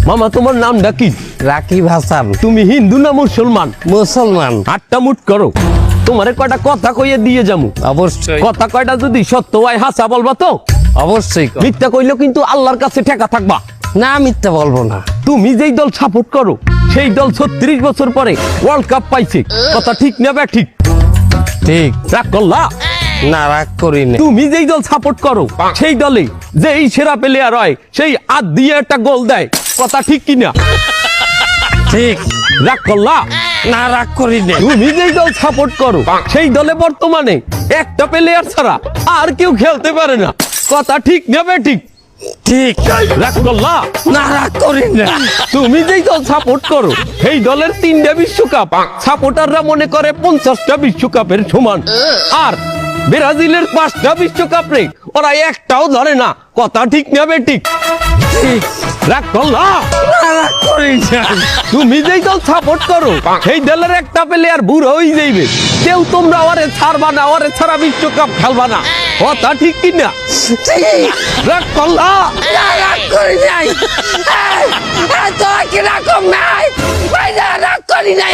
মামা তোমার নামটা কি? রাকিব হাসান। তুমি হিন্দু না মুসলমান? মুসলমান। আটটা মুট করো, তোমারে কয়টা কথা কইয়ে দিয়ে যামু। অবশ্যই কথা কয়টা যদি সত্য হয় হাসা বলবা তো? অবশ্যই কর। মিথ্যা কইলেও কিন্তু আল্লাহর কাছে ঠেকা থাকবা। না মিথ্যা বলবো না। তুমি যেই দল সাপোর্ট করো সেই দল 36 বছর পরে ওয়ার্ল্ড কাপ পাইছে, কথা ঠিক না বে ঠিক? ঠিক। রাগ করলা? না রাগ করি না। তুমি যেই দল সাপোর্ট করো সেই দলে যেই সেরা প্লেয়ার হয় সেই আদ দিয়ে একটা গোল দেয়, কথা ঠিক কিনা? ঠিক। রাগ করলা? না রাগ করি না। তুমি যেই দল সাপোর্ট করো সেই দলে বর্তমানে একটা প্লেয়ার ছাড়া আর কেউ খেলতে পারে না, কথা ঠিক না বে ঠিক? ঠিক। রাগ করলা? না রাগ করি না। তুমি যেই দল সাপোর্ট করো সেই দলের 3টা বিশ্বকাপ সাপোর্টাররা মনে করে 50টা বিশ্বকাপের সমান, আর ব্রাজিলের 5টা বিশ্বকাপ রে ওরা একটাও ধরে না, কথা ঠিক না বে ঠিক? ঠিক। রাগ করলা? না রাগ করি না। তুমি যেই দল সাপোর্ট করো সেই দলের একটা প্লেয়ার বুড়ো হয়ে যাইবে, কেউ তোমরা ওরে ছাড়বা না, ওরে ছাড়া বিশ্বকাপ খেলবা না, কথা ঠিক কিনা? ঠিক। রাগ করলা? না রাগ করি নাই। তো কি রকম নাই? ভাই না রাগ করি নাই